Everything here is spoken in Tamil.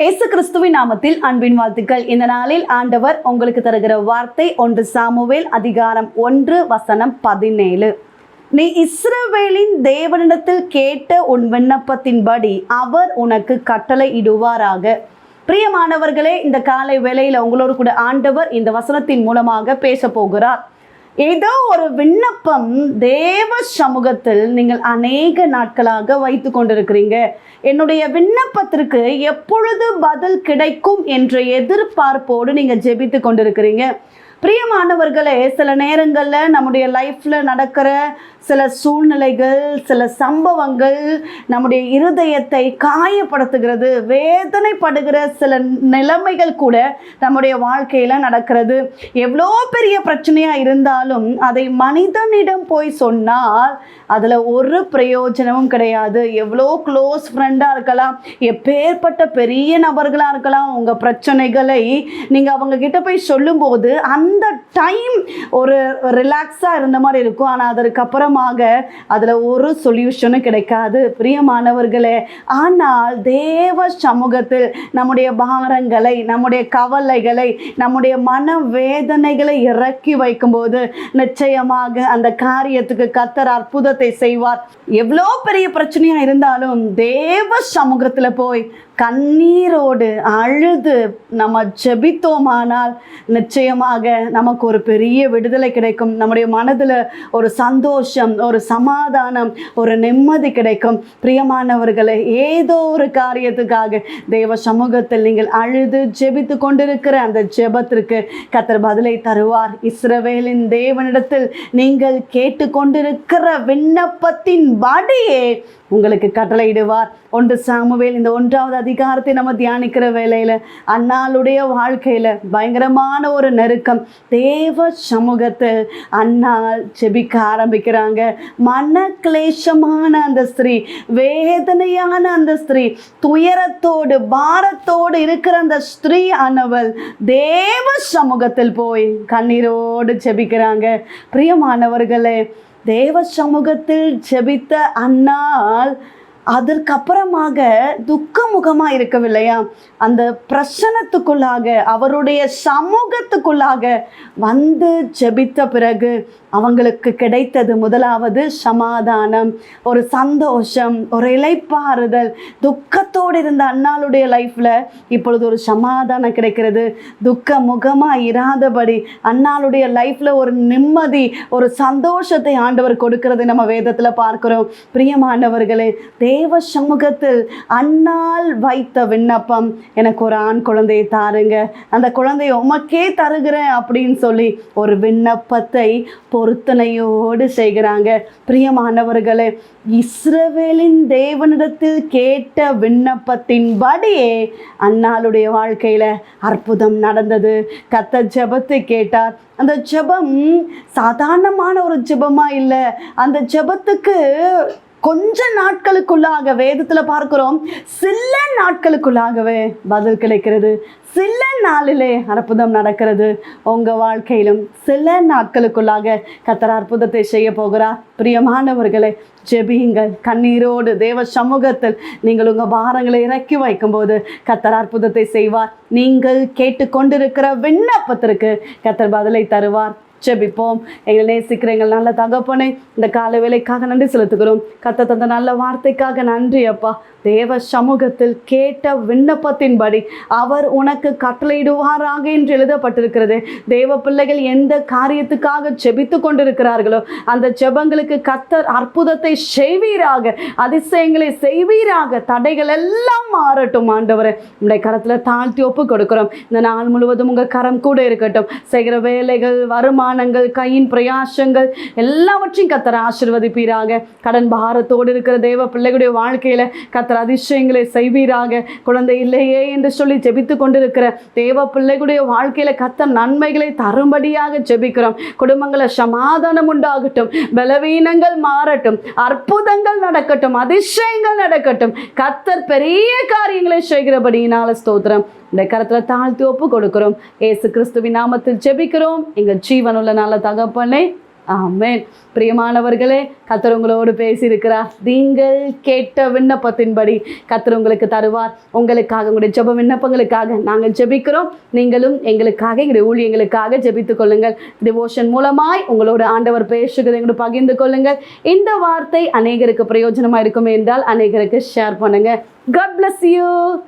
இயேசு கிறிஸ்துவின் நாமத்தில் அன்பின் வாழ்த்துக்கள். இந்த நாளில் ஆண்டவர் உங்களுக்கு தருகிற வார்த்தை 1 சாமுவேல் அதிகாரம் 1:17. நீ இஸ்ரவேலின் தேவனிடத்தில் கேட்ட உன் விண்ணப்பத்தின்படி அவர் உனக்கு கட்டளை இடுவாராக. பிரியமானவர்களே, இந்த காலை வேளையில் உங்களோடு கூட ஆண்டவர் இந்த வசனத்தின் மூலமாக பேச போகிறார். ஏதோ ஒரு விண்ணப்பம் தேவ சமூகத்தில் நீங்கள் அநேக நாட்களாக வைத்து கொண்டிருக்கிறீங்க. என்னுடைய விண்ணப்பத்திற்கு எப்பொழுது பதில் கிடைக்கும் என்ற எதிர்பார்ப்போடு நீங்கள் ஜெபித்து கொண்டிருக்கிறீங்க. பிரியமானவர்களே, சில நேரங்களில் நம்முடைய லைஃப்பில் நடக்கிற சில சூழ்நிலைகள், சில சம்பவங்கள் நம்முடைய இருதயத்தை காயப்படுத்துகிறது. வேதனைப்படுகிற சில நிலைமைகள் கூட நம்முடைய வாழ்க்கையில் நடக்கிறது. எவ்வளோ பெரிய பிரச்சனையாக இருந்தாலும் அதை மனிதனிடம் போய் சொன்னால் அதில் ஒரு பிரயோஜனமும் கிடையாது. எவ்வளோ க்ளோஸ் ஃப்ரெண்டாக இருக்கலாம், எப்பேற்பட்ட பெரிய நபர்களாக இருக்கலாம், உங்கள் பிரச்சனைகளை நீங்கள் அவங்கக்கிட்ட போய் சொல்லும்போது அந்த டைம் ஒரு ரிலாக்ஸாக இருந்த மாதிரி இருக்கும். ஆனால் அதற்கப்புறமாக அதில் ஒரு சொல்யூஷனும் கிடைக்காது. பிரியமானவர்களே, ஆனால் தேவ சமூகத்தில் நம்முடைய பாரங்களை, நம்முடைய கவலைகளை, நம்முடைய மன வேதனைகளை இறக்கி வைக்கும்போது நிச்சயமாக அந்த காரியத்துக்கு கர்த்தர் அற்புதத்தை செய்வார். எவ்வளோ பெரிய பிரச்சனையாக இருந்தாலும் தேவ சமூகத்தில் போய் கண்ணீரோடு அழுது நம்ம ஜெபித்தோமானால் நிச்சயமாக நமக்கு ஒரு பெரிய விடுதலை கிடைக்கும். நம்முடைய மனதில் ஒரு சந்தோஷம், ஒரு சமாதானம், ஒரு நிம்மதி கிடைக்கும். பிரியமானவர்களை, ஏதோ ஒரு காரியத்துக்காக தேவ சமூகத்தில் நீங்கள் அழுது ஜெபித்து கொண்டிருக்கிற அந்த ஜெபத்திற்கு கர்த்தர் பதிலை தருவார். இஸ்ரவேலின் தேவனிடத்தில் நீங்கள் கேட்டு கொண்டிருக்கிற விண்ணப்பத்தின் படியே உங்களுக்கு கட்டளையிடுவார். 1 சாமுவேல் இந்த 1வது அதிகாரத்தை நம்ம தியானிக்கிற வேளையில் அன்னாளுடைய வாழ்க்கையில் பயங்கரமான ஒரு நெருக்கம். தேவ சமூகத்தில் அன்னாள் ஜெபிக்க ஆரம்பிக்கிறாங்க. மன கிளேசமான அந்த ஸ்திரீ, வேதனையான அந்த ஸ்திரீ, துயரத்தோடு பாரத்தோடு இருக்கிற அந்த ஸ்திரீ ஆனவள் தேவ சமூகத்தில் போய் கண்ணீரோடு ஜெபிக்கிறாங்க. பிரியமானவர்களே, தேவ சமூகத்தில் ஜெபித்த அன்னாள் அதற்கப்புறமாக துக்கமுகமாக இருக்கவில்லையா? அந்த பிரசனத்துக்குள்ளாக, அவருடைய சமூகத்துக்குள்ளாக வந்து ஜெபித்த பிறகு அவங்களுக்கு கிடைத்தது முதலாவது சமாதானம், ஒரு சந்தோஷம், ஒரு இளைப்பாறுதல். துக்கத்தோடு இருந்த அன்னாளுடைய லைஃப்பில் இப்பொழுது ஒரு சமாதானம் கிடைக்கிறது. துக்க முகமாக இராதபடி அன்னாளுடைய லைஃப்பில் ஒரு நிம்மதி, ஒரு சந்தோஷத்தை ஆண்டவர் கொடுக்கிறது நம்ம வேதத்தில் பார்க்கிறோம். பிரியமானவர்களே, தேவ சமூகத்தில் அன்னாள் வைத்த விண்ணப்பம், எனக்கு ஒரு ஆண் குழந்தையை தாருங்க, அந்த குழந்தையை உமக்கே தருகிறேன் அப்படின்னு சொல்லி ஒரு விண்ணப்பத்தை பொருத்தனையோடு செய்கிறாங்க. பிரியமானவர்களே, இஸ்ரவேலின் தேவனிடத்தில் கேட்ட விண்ணப்பத்தின்படியே அன்னாளுடைய வாழ்க்கையில் அற்புதம் நடந்தது. கர்த்தர் ஜெபத்தை கேட்டார். அந்த ஜெபம் சாதாரணமான ஒரு ஜெபமாக இல்லை. அந்த ஜெபத்துக்கு கொஞ்ச நாட்களுக்குள்ளாக வேதத்தில் பார்க்கிறோம், சில நாட்களுக்குள்ளாகவே பதில் கிடைக்கிறது. சில நாளிலே அற்புதம் நடக்கிறது. உங்கள் வாழ்க்கையிலும் சில நாட்களுக்குள்ளாக கர்த்தர் அற்புதத்தை செய்ய போகிறார். பிரியமானவர்களை, ஜெபியுங்கள். கண்ணீரோடு தேவ சமூகத்தில் நீங்கள் உங்கள் பாரங்களை இறக்கி வைக்கும்போது கர்த்தர் அற்புதத்தை செய்வார். நீங்கள் கேட்டுக்கொண்டிருக்கிற விண்ணப்பத்திற்கு கர்த்தர் பதிலை தருவார். ஜெபிப்போம். எங்களை நேசிக்கிற எங்கள் நல்ல தகப்பனே, இந்த கால வேலைக்காக நன்றி செலுத்துகிறோம். கர்த்தர் தந்த நல்ல வார்த்தைக்காக நன்றி அப்பா. தேவ சமூகத்தில் கேட்ட விண்ணப்பத்தின்படி அவர் உனக்கு கட்டளையிடுவாராக என்று எழுதப்பட்டிருக்கிறது. தேவ பிள்ளைகள் எந்த காரியத்துக்காக ஜெபித்து கொண்டிருக்கிறார்களோ அந்த ஜெபங்களுக்கு கர்த்தர் அற்புதத்தை செய்வீராக, அதிசயங்களை செய்வீராக. தடைகள் எல்லாம் மாறட்டும் ஆண்டவரே. உங்களுடைய கரத்தில் தாழ்த்தி ஒப்பு கொடுக்கிறோம். இந்த நாள் முழுவதும் உங்கள் கரம் கூட இருக்கட்டும். செய்கிற வேலைகள், வருமானங்கள், கையின் பிரயாசங்கள் எல்லாவற்றையும் கர்த்தர் ஆசீர்வதிப்பீராக. கடன் பாரத்தோடு இருக்கிற தேவ பிள்ளைகளுடைய வாழ்க்கையில் கர்த்தர் அதிசயங்களை செய்வீராக. குழந்தை இல்லையே என்று சொல்லி ஜெபித்து கொண்டிருக்கிற தேவ பிள்ளைகளுடைய வாழ்க்கையில கர்த்தர் நன்மைகளை தரும்படியாக ஜெபிக்கிறோம். குடும்பங்கள சமாதானம் உண்டாகட்டும், பலவீனங்கள் மாறட்டும், அற்புதங்கள் நடக்கட்டும், அதிசயங்கள் நடக்கட்டும். கர்த்தர் பெரிய காரியங்களை செய்கிறபடியினால ஸ்தோத்திரம். இந்த கரத்தில் தாழ்த்தி ஒப்பு கொடுக்கிறோம். இயேசு கிறிஸ்துவின் நாமத்தில் ஜெபிக்கிறோம் எங்கள் ஜீவனுள்ள நல்ல தகப்பனே, ஆமென். பிரியமானவர்களே, கர்த்தர் உங்களோடு பேசியிருக்கிறார். நீங்கள் கேட்ட விண்ணப்பத்தின்படி கர்த்தர் உங்களுக்கு தருவார். உங்களுக்காக, உங்களுடைய ஜெப விண்ணப்பங்களுக்காக நாங்கள் ஜெபிக்கிறோம். நீங்களும் எங்களுக்காக, எங்களுடைய ஊழியங்களுக்காக ஜெபித்துக் கொள்ளுங்கள். டிவோஷன் மூலமாய் உங்களோட ஆண்டவர் பேசுகிறதை எங்களோட பகிர்ந்து கொள்ளுங்கள். இந்த வார்த்தை அநேகருக்கு பிரயோஜனமாக இருக்கும் என்றால் அநேகருக்கு ஷேர் பண்ணுங்க. God bless you.